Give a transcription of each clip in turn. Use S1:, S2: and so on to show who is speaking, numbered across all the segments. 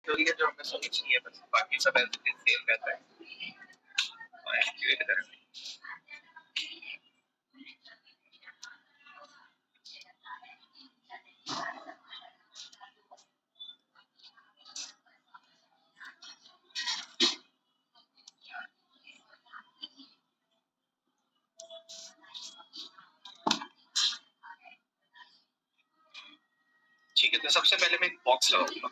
S1: Theory है जो हमें समझनी है, बस बाकी सब ऐसे सेम रहता है। और एक्टिवेट करें। ठीक है, तो सबसे पहले मैं एक बॉक्स लगाऊंगा।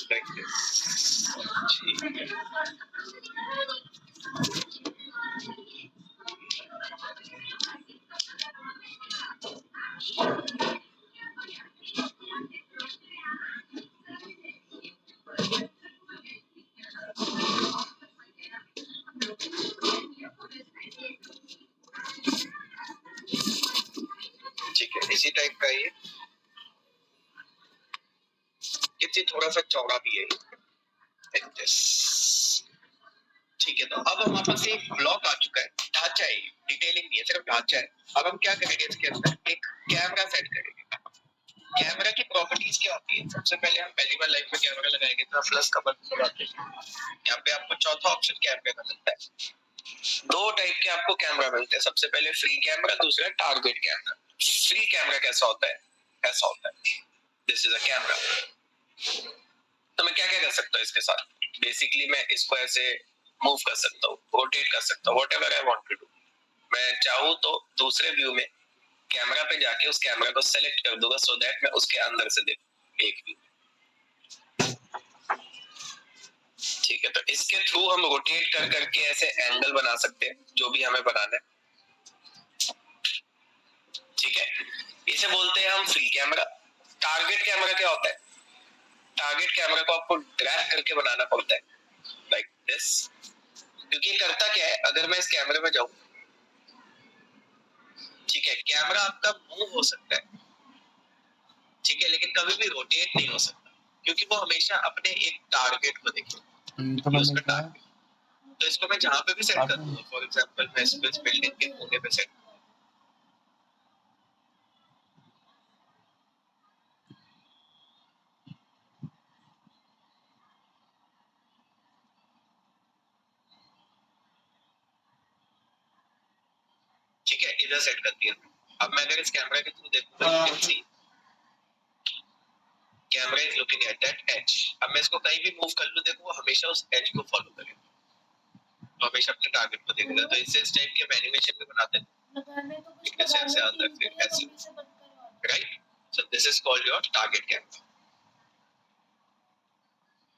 S1: Like this. ठीक है। ठीक है, इसी टाइप का ये थोड़ा सा चौड़ा भी है। ठीक है, तो अब हमारे पास एक ब्लॉक आ चुका है, ढांचा है, डिटेलिंग नहीं है, सिर्फ ढांचा है। अब हम क्या करेंगे, इसके अंदर एक कैमरा सेट करेंगे। कैमरा की प्रॉपर्टीज क्या होती है? सबसे पहले हम पहली बार लाइफ में कैमरा लगाएंगे तो प्लस का बटन दबाते हैं। यहाँ पे आपको चौथा ऑप्शन कैमरे का मिलता है। दो टाइप के आपको कैमरा मिलते हैं, सबसे पहले फ्री कैमरा, दूसरा टारगेट कैमरा। फ्री कैमरा कैसा होता है? ऐसा होता है, दिस इज अ कैमरा। तो मैं क्या क्या कर सकता हूँ इसके साथ? बेसिकली मैं इसको ऐसे मूव कर सकता हूँ, रोटेट कर सकता हूँ, whatever I want to do. मैं चाहूँ तो दूसरे व्यू में कैमरा पे जाके उस कैमरा को सेलेक्ट कर दूंगा सो दैट मैं उसके अंदर से देखूं एक व्यू। ठीक है, तो इसके थ्रू हम रोटेट कर करके ऐसे एंगल बना सकते हैं जो भी हमें बनाना है। ठीक है, इसे बोलते हैं हम फ्री कैमरा। टारगेट कैमरा क्या होता है? टारगेट कैमरा को आपको ड्रैग करके बनाना पड़ता है, लाइक दिस। क्योंकि करता क्या है, अगर मैं इस कैमरे में जाऊं, ठीक है, कैमरा आपका मूव हो सकता है, ठीक है, लेकिन कभी भी रोटेट नहीं हो सकता, क्योंकि वो हमेशा अपने एक टारगेट को देखेगा। तो उसका टारगेट, तो इसको मैं जहां पे भी सेट कर दूंगा, फॉर एग्जांपल मैं इस बिल्डिंग के कोने पे सेट, ठीक है, इधर सेट कर दिया। अब मैं अगर इस कैमरा के थ्रू देखूंगा, you can see camera is looking at that edge. अब मैं इसको कहीं भी मूव कर लूं, देखो वो हमेशा उस एज को फॉलो करेगा, तो हमेशा अपने टारगेट को देखेगा। तो इससे इस टाइप के एनिमेशन भी बनाते हैं, जैसे ऐसे आता है, फिर ऐसे, right. So this is called your target camera.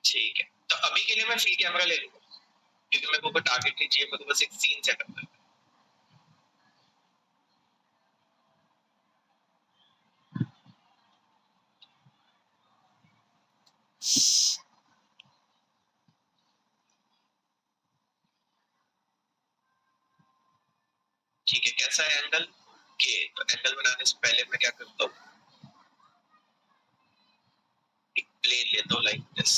S1: ठीक है, तो अभी के लिए मैं फ्री कैमरा ले लूंगा, क्योंकि मेरे को टारगेट नहीं चाहिए, मेरे को बस एक सीन सेट करना है। ठीक है, कैसा है एंगल के? तो एंगल बनाने से पहले मैं क्या करता हूँ, एक प्लेन लेता हूँ लाइक दिस।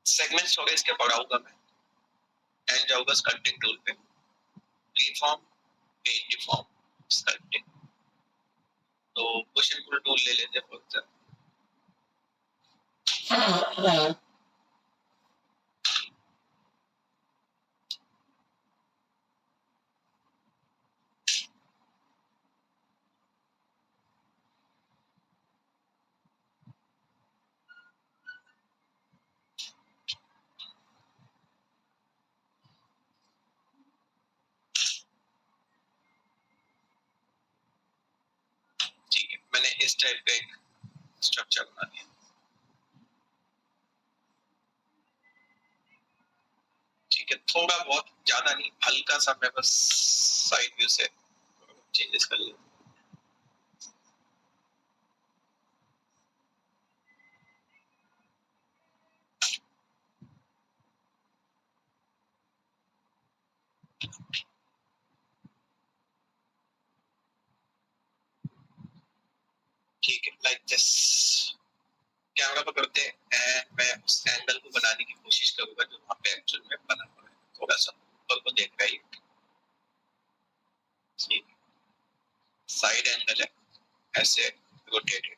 S1: सेगमेंट्स थोड़े इसके बढ़ाऊंगा मैं, एंड जाऊंगा स्कल्पटिंग टूल पे, फ्रीफॉर्म, पेंट डिफॉर्म, स्कल्पटिंग। तो पुश एंड पुल टूल ले लेते हैं फॉर एग्जांपल। ठीक है, मैंने इस टाइप का एक स्ट्रक्चर बना दिया। ठीक है, थोड़ा बहुत, ज्यादा नहीं, हल्का सा मैं बस साइड व्यू से चेंजेस कर लूँ। ठीक है, लाइक दिस। कैमरा पकड़ते हैं एंड मैं उस एंगल को बनाने की कोशिश करूंगा जो वहाँ पे एक्चुअल में बना हुआ है थोड़ा सा ऊपर को देख रहा है। साइड एंगल है ऐसे रोटेटेड।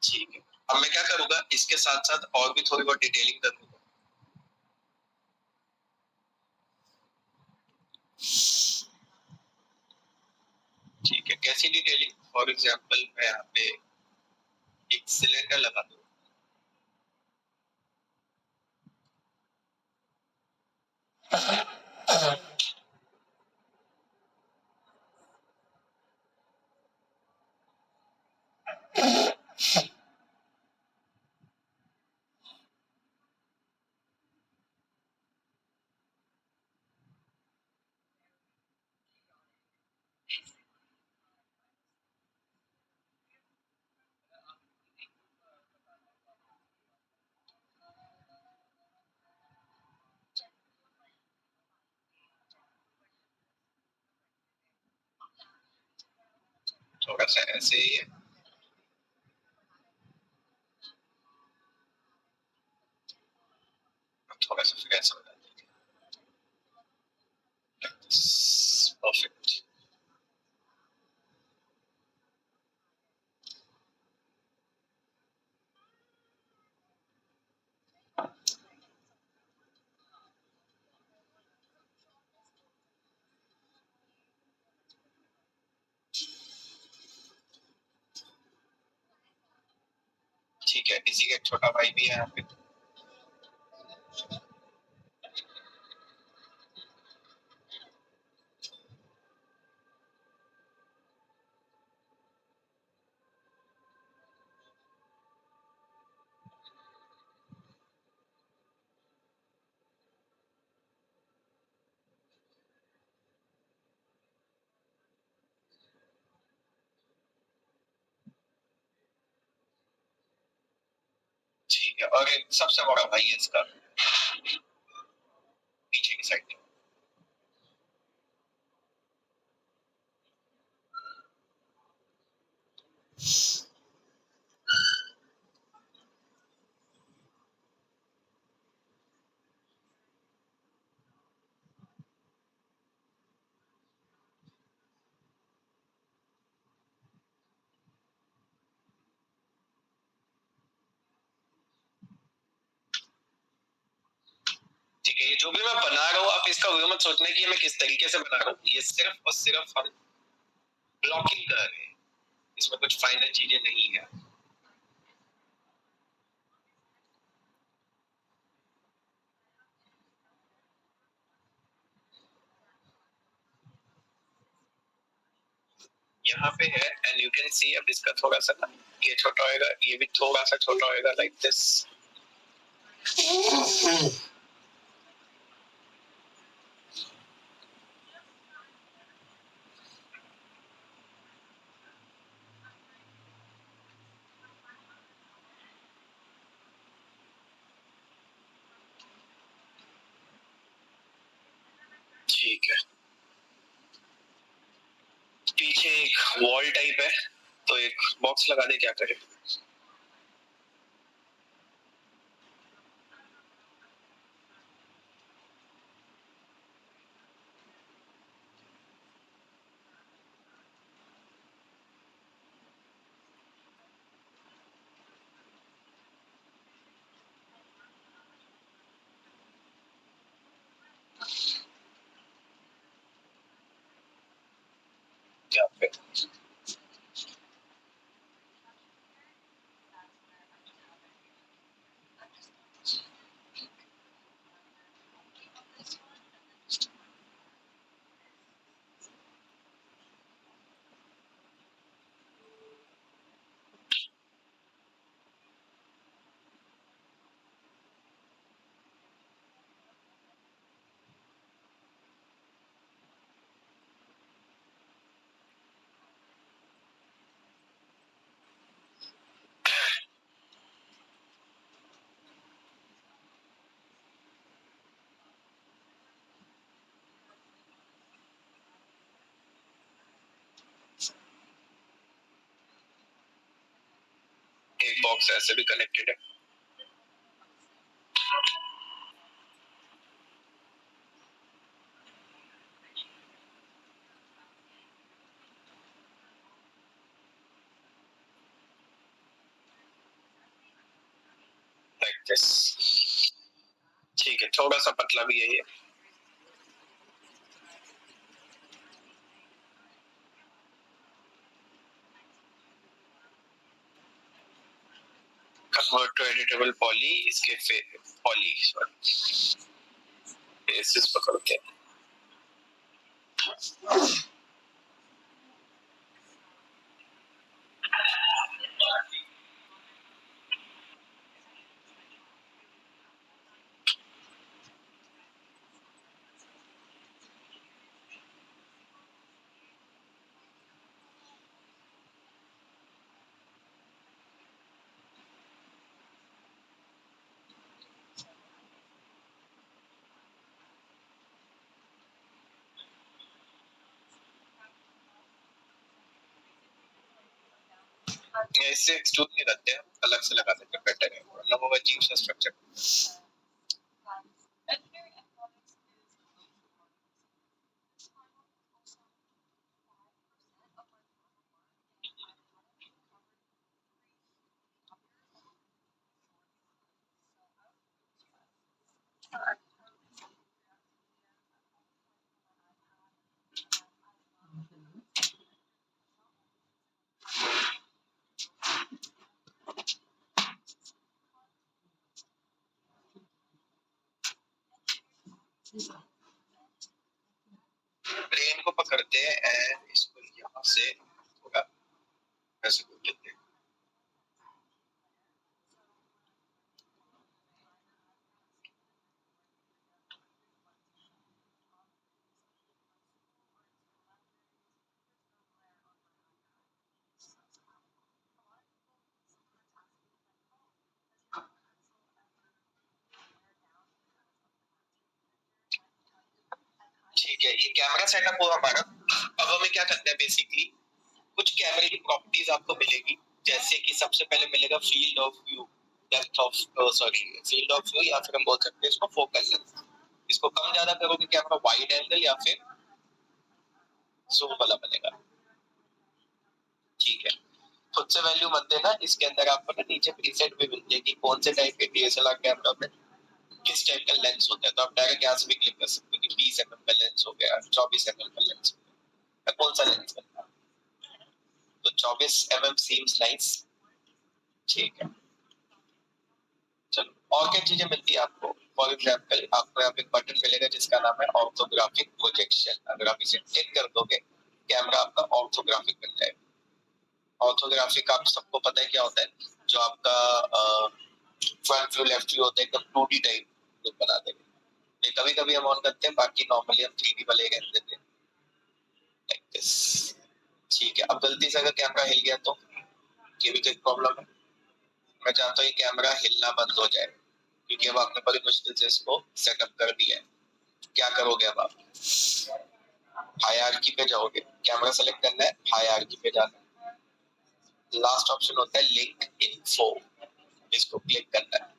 S1: ठीक है, अब मैं क्या करूंगा इसके साथ साथ और भी थोड़ी बहुत डिटेलिंग करूंगा। ठीक है, कैसी डिटेलिंग? फॉर एग्जांपल मैं यहाँ पे एक सिलेंडर लगा दूं। थोड़ा सा ऐसे ही है, थोड़ा सा फिर ऐसा बना दीजिए। परफेक्ट। ठीक है, इसी का एक छोटा भाई भी है यहाँ पे। ठीक है, और एक सबसे बड़ा भाई है इसका पीछे की साइड में। ठीक है, ये जो भी मैं बना रहा हूँ आप इसका वो मत सोचना कि मैं किस तरीके से बना रहा हूँ, ये सिर्फ और सिर्फ हम ब्लॉकिंग कर रहे हैं, इसमें कुछ फाइनल चीजें नहीं है। यहाँ पे है एंड यू कैन सी अब इसका थोड़ा सा ये छोटा होएगा, ये भी थोड़ा सा छोटा होएगा लाइक दिस। ठीक है, पीछे एक वॉल टाइप है तो एक बॉक्स लगा दे, क्या करे। यहाँ पे बॉक्स ऐसे भी कनेक्टेड है। Like this. ठीक है, थोड़ा सा पतला भी है ये। कन्वर्ट टू एडिटेबल पॉली, इसके पॉली फेसेस पकड़ते हैं। इससे एक्सट्रूड नहीं करते हैं, अलग से लगा देते हैं, बेटर है, वरना वो अजीब सा स्ट्रक्चर। ब्रेन को पकड़ते हैं एंड इसको यहाँ से थोड़ा ऐसे कर लेते हैं। ठीक है, ये कैमरा सेटअप हुआ हमारा। अब हमें क्या करना है, बेसिकली कुछ कैमरे की प्रॉपर्टीज आपको मिलेगी, जैसे कि सबसे पहले मिलेगा field of view, depth of field of view, या फिर हम बोल सकते हैं इसको फोकल लेंथ। इसको कम ज्यादा करोगे कैमरा वाइड एंगल या फिर जूम वाला बनेगा। ठीक है, खुद से वैल्यू मत देना, इसके अंदर आपको ना नीचे प्रीसेट भी मिल जाएगी कौन से टाइप के डीएसएलआर कैमरा में किस टाइप का लेंस होता है। तो आप डायरेक्ट यहाँ से भी क्लिक कर सकते हो कि 20 mm का लेंस हो गया, 24 mm का लेंस हो गया, कौन सा लेंस करना है। तो 24 mm सीम्स नाइस। ठीक है, चलो और क्या चीजें मिलती है आपको। फॉर एग्जाम्पल आपको यहाँ पे एक बटन मिलेगा जिसका नाम है ऑर्थोग्राफिक प्रोजेक्शन। अगर आप इसे क्लिक कर दोगे कैमरा आपका ऑर्थोग्राफिक बन जाएगा। ऑर्थोग्राफिक आप सबको पता है क्या होता है, जो आपका फ्रंट व्यू लेफ्ट व्यू होता है एकदम 2D टाइप लुक बना देगा। ये कभी कभी हम ऑन करते हैं, बाकी नॉर्मली हम 3D वाले रहने देते हैं, लाइक दिस। ठीक है, अब गलती से अगर कैमरा हिल गया तो ये भी तो एक प्रॉब्लम है। मैं चाहता हूँ ये कैमरा हिलना बंद हो जाए, क्योंकि अब आपने बड़ी मुश्किल से इसको सेटअप कर दिया है। क्या करोगे अब आप, हायरार्की पे जाओगे, कैमरा सेलेक्ट करना है, हायरार्की पे जाना है, लास्ट ऑप्शन होता है लिंक इन्फो, इसको क्लिक करना है।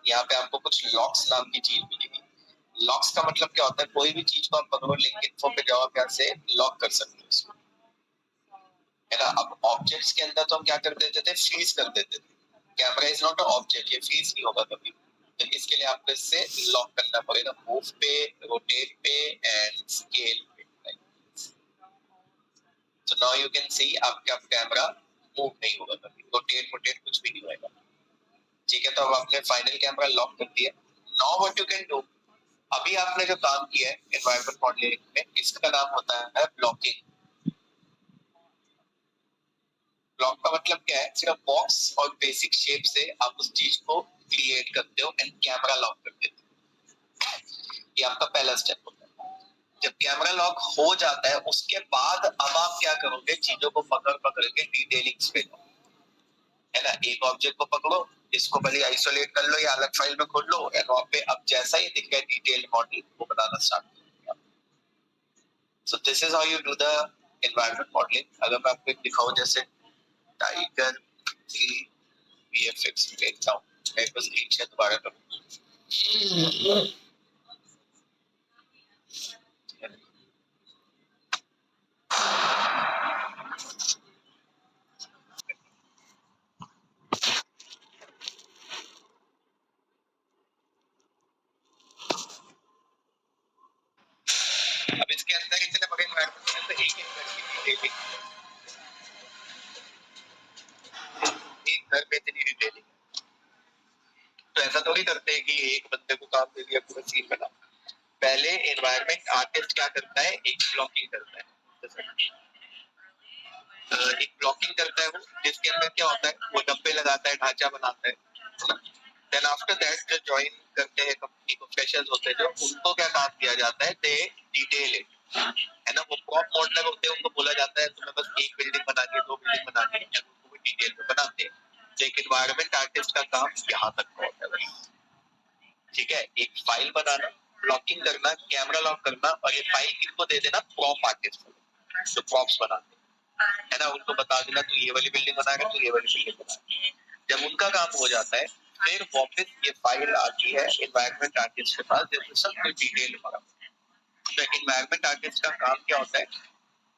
S1: यहाँ पे आपको कुछ लॉक्स नाम की चीज मिलेगी। लॉक्स का मतलब क्या होता है, कोई भी चीज को आप पकड़ो, लिंक इन्फो पे जाओ, आप यहाँ से लॉक कर सकते हो इसको, है ना। अब ऑब्जेक्ट्स के अंदर तो हम क्या कर देते थे, फ्रीज कर देते थे। Camera is not a object, ये फ्रीज नहीं होगा कभी। तो इसके लिए आपको इससे लॉक करना पड़ेगा, मूव पे, रोटेट पे एंड स्केल पे। So now you can see आपका कैमरा मूव नहीं होगा कभी, रोटेट रोटेट कुछ भी नहीं होगा। ठीक है, तो अब आपने फाइनल कैमरा लॉक कर दिया। Now what you can do, अभी आपने जो काम किया है एनवायरनमेंट मॉडलिंग में, इसका नाम होता है ब्लॉकिंग। ब्लॉक का मतलब क्या है, सिर्फ बॉक्स और बेसिक शेप से आप उस चीज को क्रिएट करते हो एंड कैमरा लॉक कर देते हो। ये आपका पहला स्टेप होता है। जब कैमरा लॉक हो जाता है उसके बाद अब आप क्या करोगे, चीजों को पकड़ पकड़ के डिटेलिंग्स पे, है ना। एक ऑब्जेक्ट को पकड़ो, इसको पहले आइसोलेट कर लो या अलग फाइल में खोल लो, एंड वहां पे अब जैसा ही दिख गया डिटेल मॉडल वो बनाना स्टार्ट करो। So this is how you do the environment modelling. अगर मैं आपको दिखाऊं, जैसे टाइगर 3 VFX देखता हूँ, मैं बस स्क्रीन शेयर दोबारा करूँ। अब इसके अंदर इतने बड़े एनवायरनमेंट में तो एक घर पे इतनी डिटेलिंग, तो ऐसा थोड़ी करते हैं कि एक बंदे को काम दे दिया पूरा सीन बना। पहले एनवायरनमेंट आर्टिस्ट क्या करता है, एक ब्लॉकिंग करता है। एक ब्लॉकिंग करता है वो, जिसके अंदर क्या होता है, वो डब्बे लगाता है, ढांचा बनाता है। देन आफ्टर दैट जो ज्वाइन करते हैं कंपनी को, फ्रेशर्स होते हैं जो, उनको क्या काम दिया जाता है, दे डिटेल इट, है ना। वो प्रॉप मॉडलर होते हैं, उनको बोला जाता है तुम्हें बस एक बिल्डिंग बना के, दो बिल्डिंग बना के, उनको भी डिटेल में बनाते हैं। तो एक एनवायरनमेंट आर्टिस्ट का काम यहाँ तक का होता है बस। ठीक है, एक फाइल बनाना, ब्लॉकिंग करना, कैमरा लॉक करना, और ये फाइल किनको दे देना, प्रॉप आर्टिस्ट को, जो प्रॉप्स बनाते हैं, है ना। उनको बता देना तू ये वाली बिल्डिंग बनाएगा, तू ये वाली बिल्डिंग बनाएगा। जब उनका काम हो जाता है, फिर वापस ये फाइल आती है एनवायरनमेंट आर्टिस्ट के पास, जिसमें सब कुछ डिटेल भरा। तो एनवायरनमेंट आर्टिस्ट का काम क्या होता है,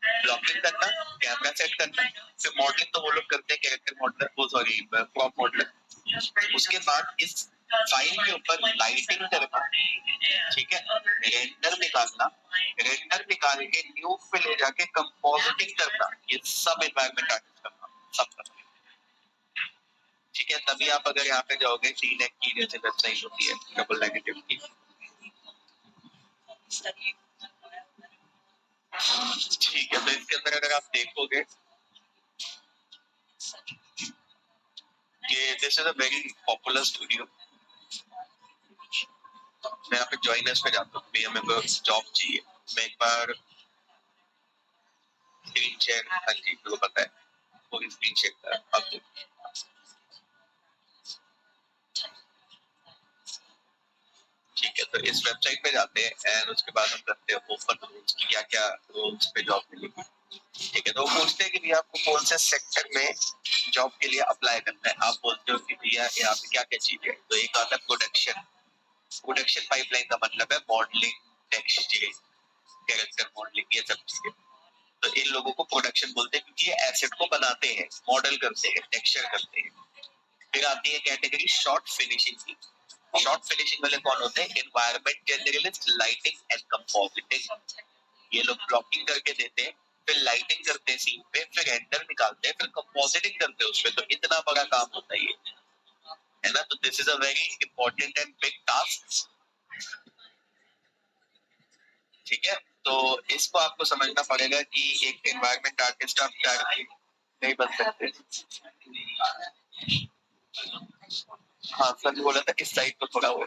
S1: ब्लॉकिंग करना, कैमरा सेट करना, फिर मॉडलिंग तो वो लोग करते हैं, कैरेक्टर मॉडलर, वो सॉरी प्रॉप मॉडलर। उसके बाद इस फाइल के ऊपर लाइटिंग करना, ठीक है, रेंडर निकालना, रेंडर निकाल के न्यूक पे ले जाके कंपोजिटिंग करना, ये सब एनवायरनमेंट आर्टिस्ट का काम, सब करना। ठीक है, तभी आप अगर यहाँ पे जाओगे, CNET की जैसे वेबसाइट होती है डबल नेगेटिव की, ठीक है, तो इसके अंदर अगर आप देखोगे कि this is a very popular studio. मैं यहाँ पे ज्वाइनर्स पे जाता हूँ, भैया मेरे को जॉब चाहिए, मैं एक बार स्क्रीन शेयर, हाँ जी मेरे को पता है, वो स्क्रीन शेयर कर अब ठीक है। तो इस वेबसाइट पे जाते हैं एंड उसके बाद हम करते हैं ओपन रोल्स की, क्या क्या रोल्स पे जॉब मिलेगी। ठीक है, तो वो पूछते हैं कि भैया आपको कौन से सेक्टर में जॉब के लिए अप्लाई करना है। आप बोलते हो कि भैया यहाँ पे क्या क्या चीज है, तो एक आता है प्रोडक्शन। प्रोडक्शन पाइपलाइन का मतलब है मॉडलिंग, टेक्सचरिंग, कैरेक्टर मॉडलिंग, ये सब चीजें। तो इन लोगों को प्रोडक्शन बोलते हैं, क्योंकि ये एसेट को बनाते हैं, मॉडल करते हैं, टेक्सचर करते हैं। फिर आती है कैटेगरी शॉर्ट फिनिशिंग की। शॉर्ट फिनिशिंग वाले कौन होते हैं, environment generalist, lighting and compositing. ये लोग ब्लॉकिंग करके देते हैं, फिर लाइटिंग करते हैं सीन पे, फिर रेंडर निकालते हैं, फिर कंपोजिटिंग करते हैं उसपे। तो इतना बड़ा काम होता है ये, है ना। तो this is a very important and big task. ठीक है, तो इसको आपको समझना पड़ेगा कि एक एनवायरनमेंट आर्टिस्ट आप डायरेक्टली नहीं बन सकते। हाँ सर बोला था इस साइड को थोड़ा हो।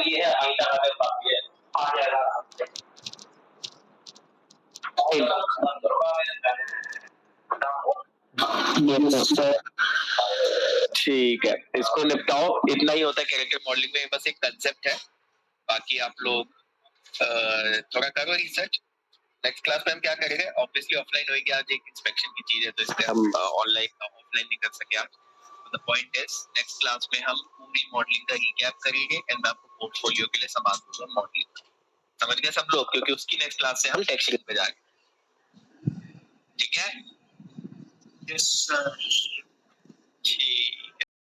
S1: ये है आ जाएगा। ठीक है, इसको निपटाओ। इतना ही होता है कैरेक्टर मॉडलिंग में, बस एक कंसेप्ट है। बाकी आप लोग थोड़ा करो रिसर्च। नेक्स्ट क्लास में हम क्या करेंगे, ऑब्वियसली ऑफलाइन होगी, आज एक इंस्पेक्शन की चीज है तो इसलिए हम ऑनलाइन ऑफलाइन नहीं कर सके आप। The point is next class में हम पूरी मॉडलिंग का रिकैप करेंगे एंड मैं आपको पोर्टफोलियो के लिए सामान दूंगा मॉडलिंग। समझ गए सब लोग, क्योंकि उसकी नेक्स्ट क्लास से हम टेक्सचरिंग पे जाएंगे। ठीक है, यस सर। ठीक।